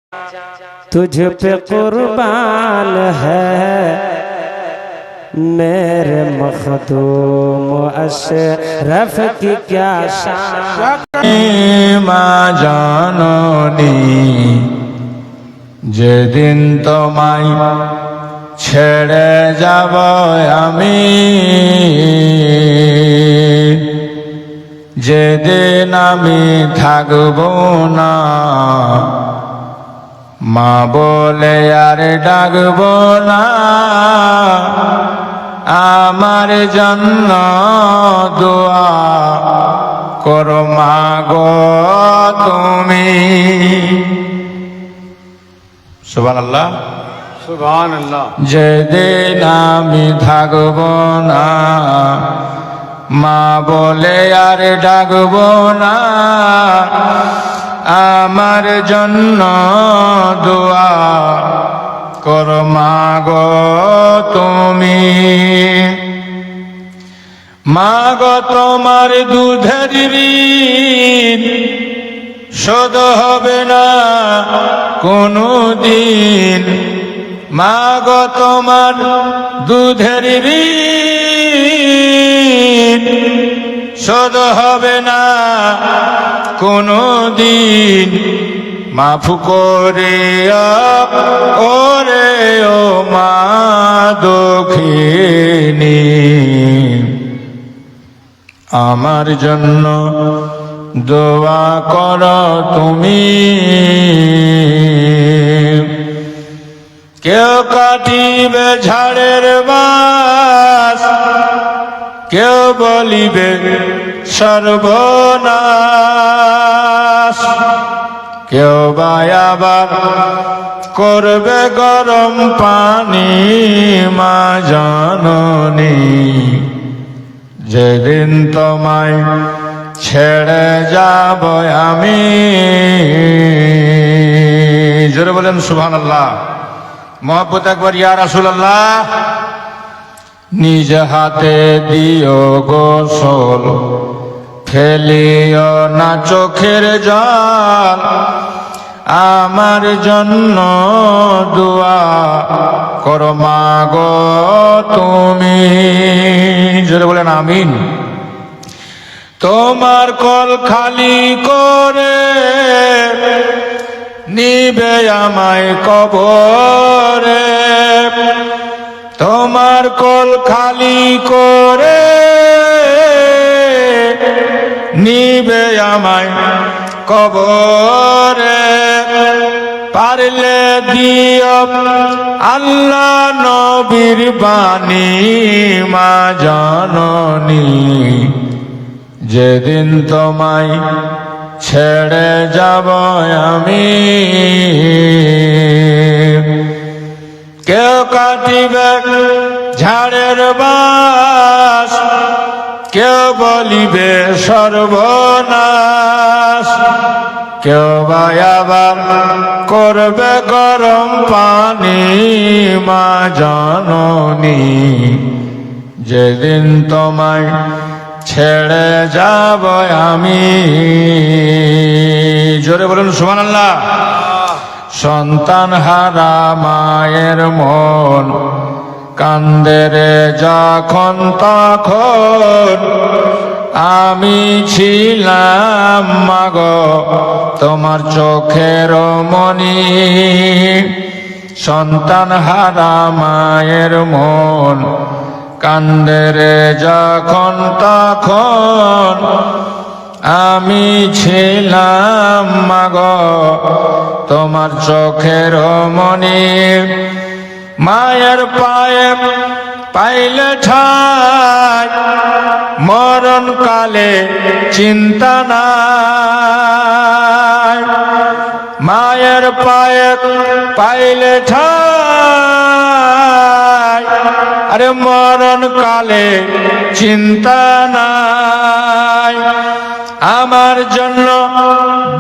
तुझ पे कुर्बान है मेरे मखदूम अशरफ की क्या शान। মা জাননী যেদিন তোমায় ছেড়ে যাব আমি, যেদিন আমি থাকব না, মা বলে আর ডাকব না, আমার জন্য দোয়া করো মা গো তুমি। সুবহানাল্লাহ সুবহানাল্লাহ। যেদিন আমি থাকব না, মা বলে আর ডাকব না, আমার জন্য দোয়া করো মা গো তুমি। মা গো তোমার দুধের ঋণ শোধ হবে না কোনো দিন, মা গো তোমার দুধের ঋণ শোধ হবে না কোনো দিন, মাফ করে ওরে ও মা দক্ষিণী, আমার জন্য দোয়া করো তুমি। কেউ কাটিবে ঝাড়ের বাস, কেউ বলিবে সর্বনাশ, কেউ বা আবার করবে গরম পানি মা জাননী, যেদিন তোমায় ছেড়ে যাব আমি। জোরে বলেন সুবহানাল্লাহ। মহব্বত একবার ইয়া রাসূলুল্লাহ। নিজ হাতে দিও গোসল, ফেলিও না চোখের জল, আমার জন্য দোয়া করো মা গো তুমি। জোরে বলেন আমিন। তোমার কল খালি করে নিবে আমায় কবরে, তোমার কল খালি করে নিবে আমায় কবরে, পারলে দিও আল্লাহ নবীর বাণী মা জাননী, যেদিন তোমায় ছেড়ে যাব আমি। কেউ কাটিবে ঝাড়ের বাস, কেউ বলিবে সর্বনাশ, কেউ বা আবার করবে গরম পানি মা জাননী, যেদিন তোমায় ছেড়ে যাব আমি। জোরে বলুন সুবহানাল্লাহ। সন্তান হারা মায়ের মন কান্দে রে যখন তখন, আমি ছিলাম মাগো তোমার চোখের মনি। সন্তান হারা মায়ের মন কান্দে রে যখন তখন, আমি ছিলাম মাগো তোমার চোখের মনি। মায়ের পায়ে পাইলে ঠাই মরণ কালে চিন্তা নাই, মায়ের পায়ে পাইলে ঠাই আরে মরণ কালে চিন্তা নাই, আমার জন্য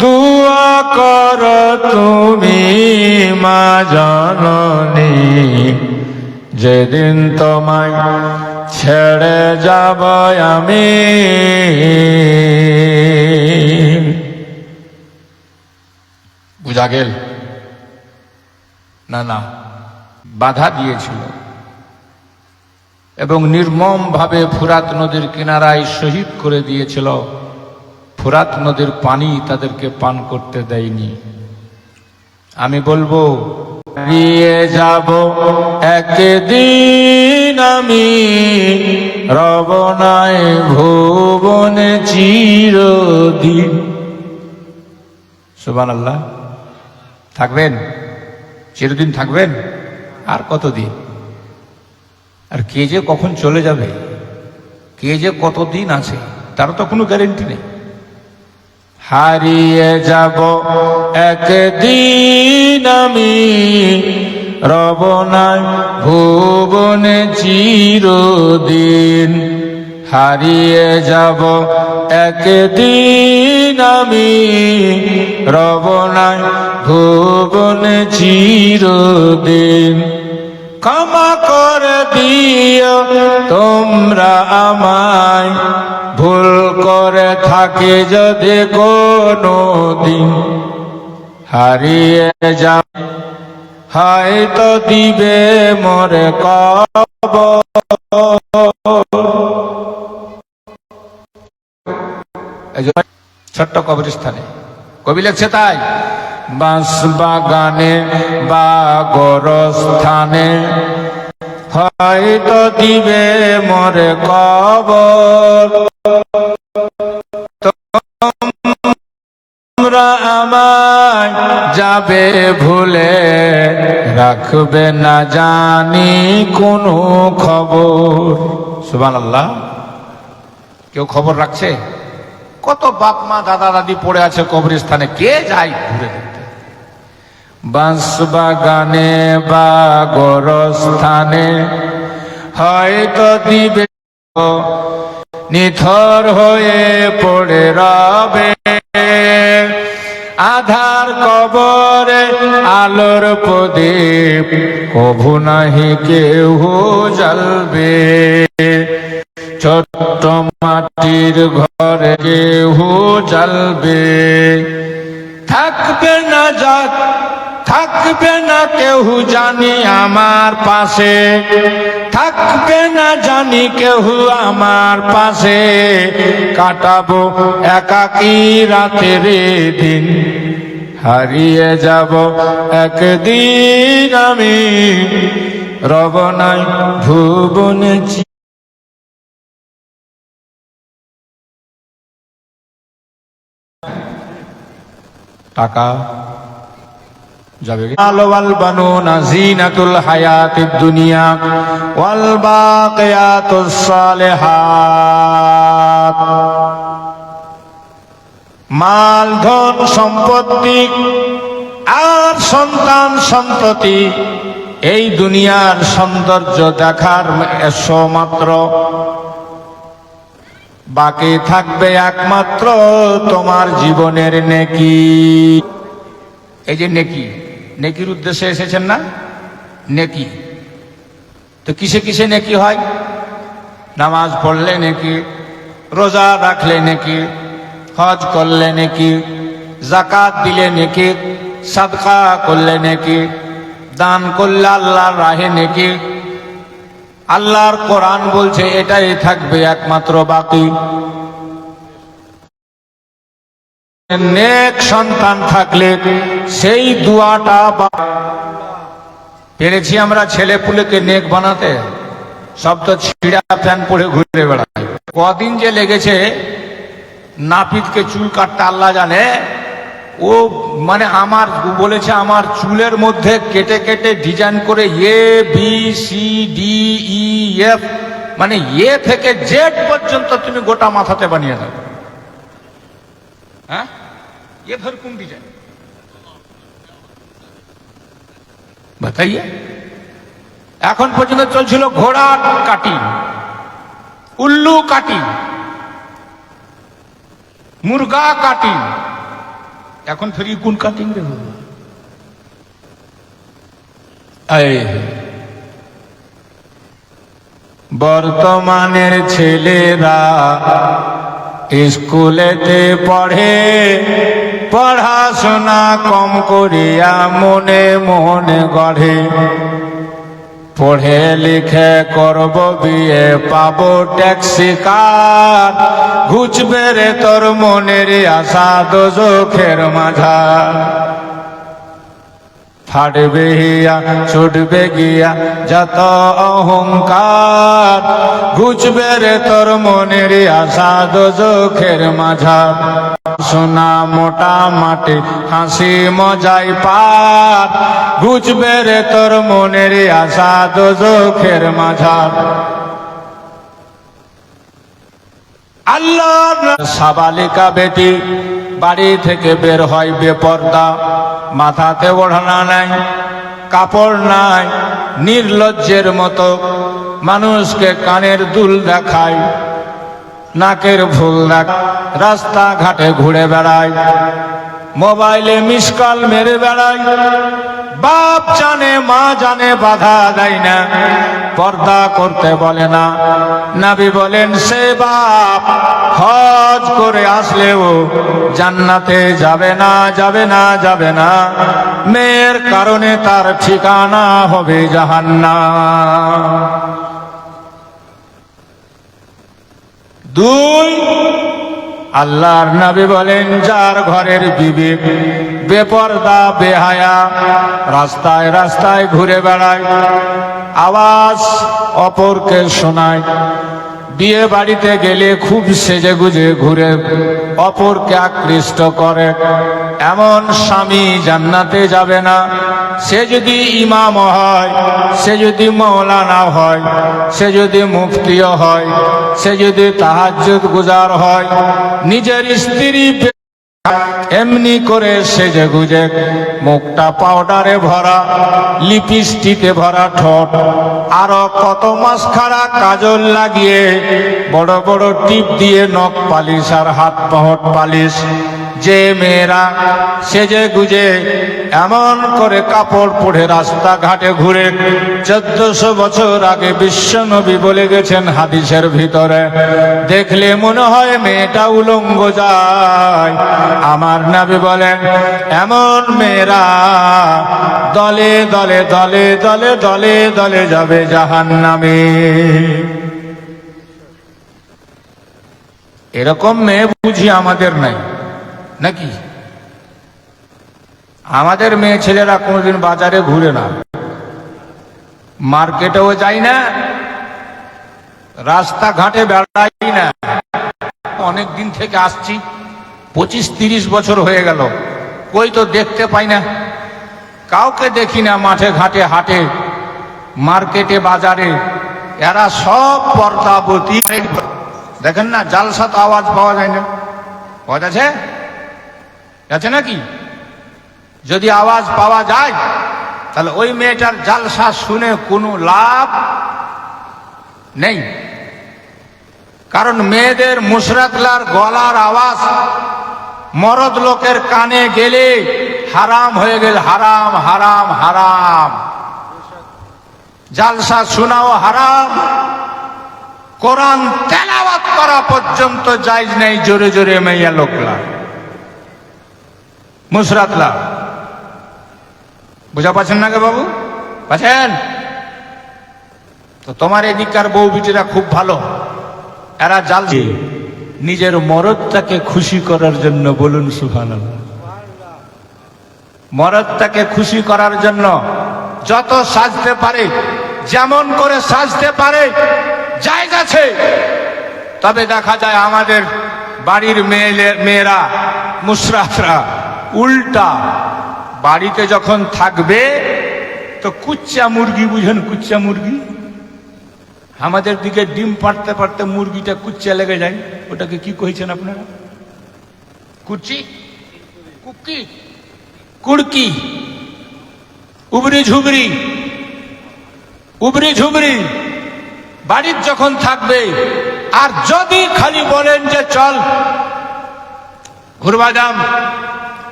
দুয়া করো তুমি মা জাননী, যেদিন তোমায় ছেড়ে যাব আমি। বুঝা গেল? না, বাধা দিয়েছিল এবং নির্মমভাবে ফুরাত নদীর কিনারায় শহীদ করে দিয়েছিল। ফুরাত নদীর পানি তাদেরকে পান করতে দেয়নি। আমি বলবো, হারিয়ে যাব একদিন আমি, রব নাই ভুবনে চিরদিন। সুবহানাল্লাহ। থাকবেন? চিরদিন থাকবেন? আর কতদিন? আর কে যে কখন চলে যাবে, কে যে কতদিন আছে, তারও তো কোনো গ্যারেন্টি নেই। হারিয়ে যাব একদিন আমি, রব নাই ভুবনে চিরদিন। হারিয়ে যাব একদিন আমি, রব নাই ভুবনে চিরদিন। ক্ষমা করে দিও তোমরা আমায়, ভুল করে থাকে যদি কোনো দিন। হারিয়ে যাব হয়তো দিবে মোরে কবর। ছোট্ট কবরস্থানে কবি লিখছে তাই, বাঁশ বাগানে বা গোরস্থানে হয়তো দিবে মোরে কবর। তোমরা আমায় যাবে ভুলে, রাখবে না জানি কোনো খবর। সুবহানাল্লাহ। কেউ খবর রাখছে? কত বাপ মা দাদা দাদি পড়ে আছে কবরস্থানে, কে যায় ঘুরে দেখতে? বাঁশ বাগানে বা গোরস্থানে হয়তো দিবে, নিথর হয়ে পড়ে রবে। আধার কবরে আলোর প্রদীপ, কভু নাহি কেউ জ্বালবে। ছোট্ট মাটির ঘরে কেউ জ্বালবে। থাকবে না কেউ জানি আমার পাশে, থাকবে না জানি কেউ আমার পাশে। কাটাবো একাকী রাতের দিন, হারিয়ে যাব একদিন আমি, রব নাই ভুবনে। টাকা যাবে, ওয়াল বানুনা জিনাতুল হায়াতিদ দুনিয়া ওয়াল বাকিয়াতুস সালিহাত। মাল ধন সম্পত্তি আর সন্তান সন্ততি এই দুনিয়ার সৌন্দর্য দেখার এসো মাত্র। বাকি থাকবে একমাত্র তোমার জীবনের নেকি। এই যে নেকি, নেকির উদ্দেশ্যে এসেছেন না? নেকি তো কিসে কিসে নেকি হয়? নামাজ পড়লে নেকি, রোজা রাখলে নেকি, হজ করলে নেকি, যাকাত দিলে নেকি, সাদকা করলে নেকি, দান করলে আল্লাহর রাহে নেকি। আল্লাহর কোরআন বলছে এটাই থাকবে একমাত্র বাকি। নেক সন্তান থাকলে সেই দুয়াটা পেরেছি আমরা ছেলে পুলেকে নেক বানাতে, সব তো ছিঁড়া প্যান্ট পরে ঘুরে বেড়ায়। কদিন যে লেগেছে নাপিতকে চুল কাটতে আল্লাহ জানে। ও মানে আমার বলেছে আমার চুলের মধ্যে কেটে কেটে ডিজাইন করে A B C D E F, মানে এ থেকে জেড পর্যন্ত তুমি গোটা মাথাতে বানিয়ে দাও। হ্যাঁ, ये फिर कौन डिजाइन बताइए। এখন পর্যন্ত চলছিল ঘোড়া কাটিং, উল্লু কাটিং, মুরগা কাটিং, এখন ফের কোন কাটিং রে? বর্তমানের ছেলেরা স্কুলেতে পড়ে পড়াশোনা কম করিয়া মনে মনে গড়ে পড়ে লিখে করব বিয়ে পাবো ট্যাক্সি কার ঘুচবে রে তোর মনের আশা দোজখের মাঝার ফাটবে হিয়া ছুটবে গিয়া যত অহংকার ঘুচবে রে তোর মনের আশা দোজখের মাঝার সোনা মোটা মাটি হাসি মজাই পার ঘুচবে রে তোর মনের আশা দোজখের মাঝার আল্লাহ সাবালিকা বেটি বাড়ি থেকে বের হয় বেপর্দা মাথাতে ওড়না নাই কাপড় নাই নির্লজ্জের মতো মানুষকে কানের দুল দেখায় নাকের ফুল দেখ রাস্তাঘাটে ঘুরে বেড়ায় মোবাইলে মিস কল মেরে বেড়ায় বাপ জানে মা জানে বাধা দেয় না পর্দা করতে বলে না নবী বলেন সে বাপ হজ করে আসলেও জান্নাতে যাবে না যাবে না যাবে না মেয়ের কারণে তার ঠিকানা হবে জাহান্নাম দুই আল্লাহর নবী বলেন যার ঘরের বিবেক বেপরদা বেহায়া রাস্তায় রাস্তায় ঘুরে বেড়ায় আওয়াজ অপরকে শোনায় বিয়ে বাড়িতে গেলে খুব সেজে গুজে ঘুরে অপরকে আকৃষ্ট করে এমন স্বামী জান্নাতে যাবে না সে যদি ইমাম হয় সে যদি মৌলানা হয় সে যদি মুফতিও হয় সে যদি তাহাজ্জুদ গুজার হয় নিজের স্ত্রী এমনি করে সেজে গুজে মুখটা পাউডারে ভরা লিপস্টিকে ভরা ঠোঁট আরো কত মাস্কারা কাজল লাগিয়ে বড় বড় টিপ দিয়ে নখ পালিশ আর হাত পাহট পালিশ যে মেয়েরা সেজে গুজে এমন করে কাপড় পরে রাস্তাঘাটে ঘুরে 1400 বছর আগে বিশ্বনবী বলে গেছেন হাদিসের ভিতরে দেখলে মনে হয় মেয়েটা উলঙ্গ যায় আমার নবী বলেন এমন মেয়েরা দলে দলে দলে দলে দলে দলে যাবে জাহান্নামে এরকম মেয়ে বুঝি আমাদের নাই নাকি আমাদের মেয়ে ছেলেরা কোনোদিন বাজারে ঘুরে না মার্কেটেও যায় না রাস্তাঘাটে বেড়াই না অনেক দিন থেকে আসছি 25-30 বছর হয়ে গেল কই তো দেখতে পাই না কাউকে দেখি না মাঠে ঘাটে হাটে মার্কেটে বাজারে এরা সব পর্দাবতী দেখেন না জালসা তো আওয়াজ পাওয়া যায় না পাওয়া যাচ্ছে আছে নাকি যদি আওয়াজ পাওয়া যায় তাহলে ওই মেয়েটার জালসা শুনে কোনো লাভ নেই কারণ মেয়েদের মুশরাতলার গলার আওয়াজ মরদ লোকের কানে গেলে হারাম হয়ে গেল হারাম হারাম হারাম জালসা শোনাও হারাম কোরআন তেলাওয়াত করা পর্যন্ত জায়েজ নেই জোরে জোরে মেয়া লোকলা মুশরাতলা বুঝা পাচ্ছেন না গে বাবু পাচ্ছেন তো তোমার এদিককার বউ বিটিরা খুব ভালো এরা জাল নিজের মরদটাকে খুশি করার জন্য বলুন সুবহানাল্লাহ মরদটাকে খুশি করার জন্য যত সাজতে পারে যেমন করে সাজতে পারে জায়েজ আছে তবে দেখা যায় আমাদের বাড়ির মেয়েরা মুশরাফরা উল্টা বাড়িতে যখন থাকবে তো কুচ্চা মুরগি বুঝেন কুচ্চা মুরগি আমাদের দিকে ডিম পাড়তে পাড়তে মুরগিটা কুচ্চা লেগে যায় ওটাকে কি কইছেন আপনারা কুচি কুকি কুড়কি উবরি ঝুবরি উবরি ঝুবরি বাড়ির যখন থাকবে আর যদি খালি বলেন যে চল ঘুরবা যাম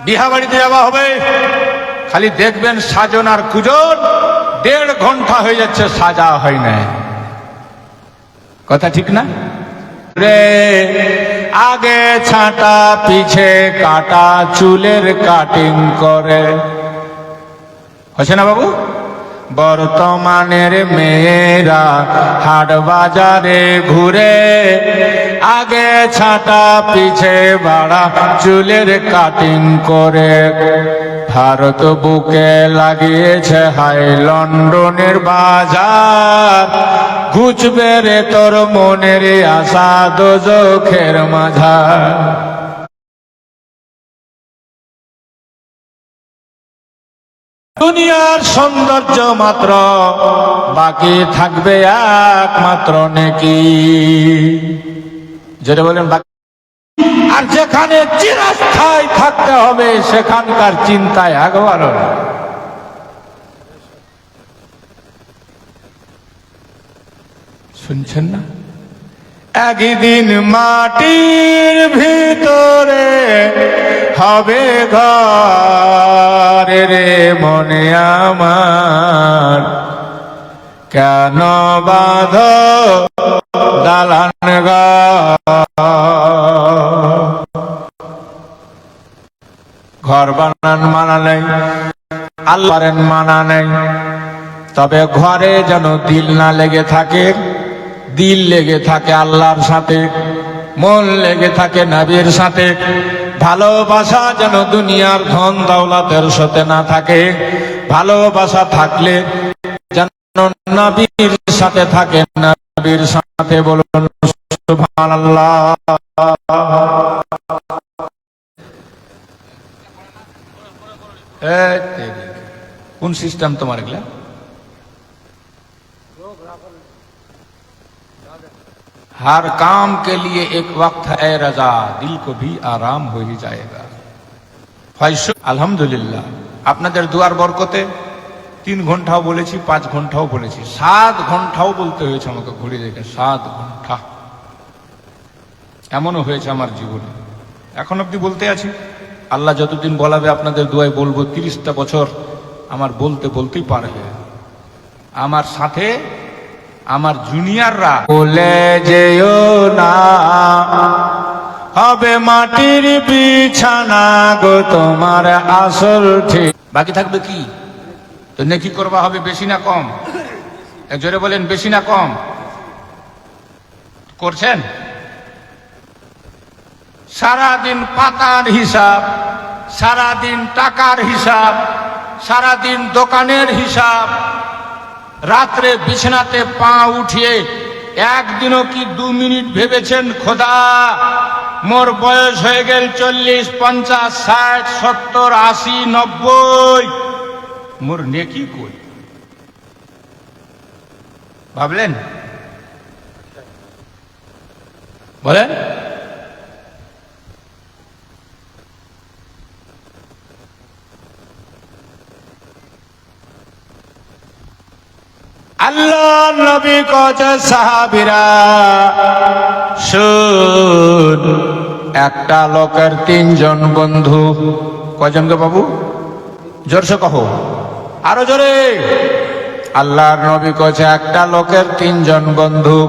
বিহা বাড়িতে যাওয়া হবে খালি দেখবেন সাজন আর কুজন 1.5 ঘন্টা হয়ে যাচ্ছে সাজা হয় না কথা ঠিক না ঘুরে আগে ছাঁটা পিছে কাটা চুলের কাটিং করে। হচ্ছে না বাবু? বর্তমানের মেয়েরা হাট বাজারে ঘুরে আগে ছাঁটা পিছে বাড়া চুলের কাটিং করে। ভারত বুকে লাগিয়েছে হাই লন্ডনের বাজার, ঘুচবে রে তোর মনের আশা দোজখের মাঝার। দুনিয়ার সৌন্দর্য মাত্র, বাকি থাকবে একমাত্র নেকি। যেটা বলেন বাকি, আর যেখানে চিরস্থায়ী থাকতে হবে সেখানকার চিন্তায় একবারও না। শুনছেন না? একদিন মাটির ভিতরে হবে ঘর রে মনে আমার, কেন বাঁধ দালান ঘর বানান মানা নেই, আল্লাহর মানা নেই। তবে ঘরে যেন দিল না লেগে থাকে, দিল লেগে থাকে আল্লাহর সাথে, মন লেগে থাকে নবীর সাথে। ভালোবাসা যেন দুনিয়ার ধন দৌলতের সাথে না থাকে, ভালোবাসা থাকলে যেন নবীর সাথে থাকে, নবীর সাথে। বলুন সুবহানাল্লাহ। কোন সিস্টেম তোমার এগুলা? हर काम के लिए एक वक्त है रजा, दिल को भी आराम हो ही जाएगा। আলহামদুলিল্লাহ, আপনাদের দুয়ার বরকতে 3 ঘন্টাও বলেছি, 5 ঘন্টাও বলেছি, 7 ঘন্টাও বলতে হয়েছে আমাকে ঘুরে দেখে। 7 ঘন্টা এমনও হয়েছে আমার জীবনে, এখন অব্দি বলতে আছি। আল্লাহ যতদিন বলাবে আপনাদের দুয়ায় বলবো। 30টা বছর আমার বলতে বলতেই পার হয়ে। আমার সাথে আমার জুনিয়ররা বলে যেও না হবে মাটির বিছানা গো তোমার আসল ঠিক। বাকি থাকবে কি? তো নেকি করবা হবে বেশি না কম? এক জোরে বলেন, বেশি না কম? করছেন? সারাদিন পাতার হিসাব, সারাদিন টাকার হিসাব, সারাদিন দোকানের হিসাব, রাত্রে বিছানাতে পা উঠিয়ে একদিনও কি 2 মিনিট ভেবেছেন খোদা মোর বয়স হয়ে গেল 40, 50, 60, 70, 80, 90, মোর নেকি কই? ভাবলেন? বলেন। আল্লাহ নবী কছে সাহাবীরা শুন, একটা লোকের 3 জন বন্ধু। কয়জনকে বাবু? জোরসে কহো, আরো জোরে। আল্লাহর নবী কছে একটা লোকের 3 জন বন্ধু।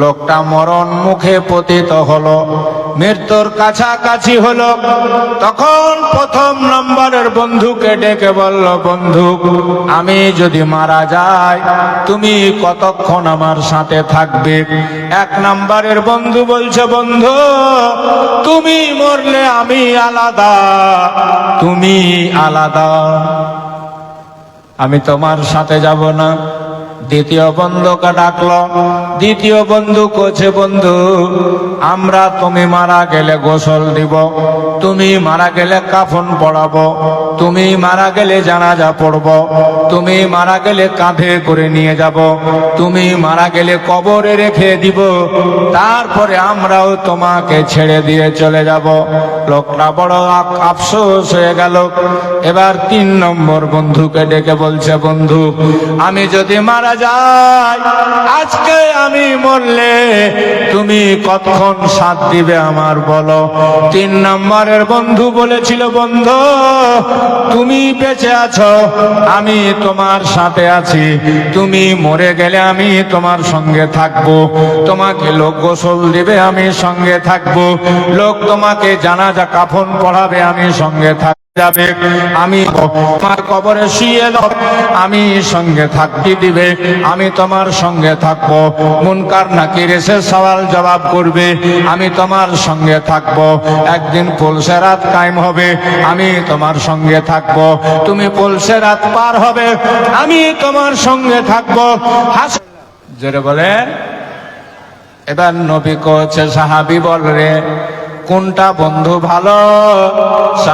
লোকটা মরণ মুখে পতিত হলো, মৃত্যুর কাছাকাছি হলো। তখন প্রথম নম্বরের বন্ধুকে ডেকে বলল, বন্ধু আমি যদি মারা যাই তুমি কতক্ষণ আমার সাথে থাকবে? 1 নম্বরের বন্ধু বলছে, বন্ধু তুমি মরলে আমি আলাদা, তুমি আলাদা, আমি তোমার সাথে যাব না। দ্বিতীয় বন্ধুকে ডাকলো। দ্বিতীয় বন্ধু কছে, বন্ধু আমরা তুমি মারা গেলে গোসল দিব, তুমি মারা গেলে কাফন পড়াবো, তুমি মারা গেলে জানাজা পড়ব, তুমি মারা গেলে কাঁধে করে নিয়ে যাব, তুমি মারা গেলে কবরে রেখে দিব, তারপরে আমরাও তোমাকে ছেড়ে দিয়ে চলে যাব। লোকটা বড় আফসোস হয়ে গেল। এবার 3 নম্বর বন্ধুকে ডেকে বলছে, বন্ধু আমি যদি মারা মারা যায়, আজকে আমি মরলে তুমি কতক্ষণ সাথ দিবে আমার বলো। 3 নম্বরের বন্ধু বলেছিল, বন্ধু তুমি বেঁচে আছো, আমি তোমার সাথে আছি, তুমি মরে গেলে আমি তোমার সঙ্গে থাকবো, তোমাকে লোক গোসল দিবে আমি সঙ্গে থাকবো, লোক তোমাকে জানাজা কাফন পড়াবে আমি সঙ্গে থাকবো, যাবে আমি তোমার কবরে শুয়ে দাও আমি সঙ্গে থাকতে দিবে, আমি তোমার সঙ্গে থাকবো, মুনকার নাকির এসে সওয়াল জবাব করবে আমি তোমার সঙ্গে থাকবো, একদিন পুলসে রাত কায়েম হবে আমি তোমার সঙ্গে থাকবো, তুমি পুলসে রাত পার হবে আমি তোমার সঙ্গে থাকবো। জোরে বলেন। এবার নবী কোচ সাহাবী বল রে কোনটা বন্ধু ভালো?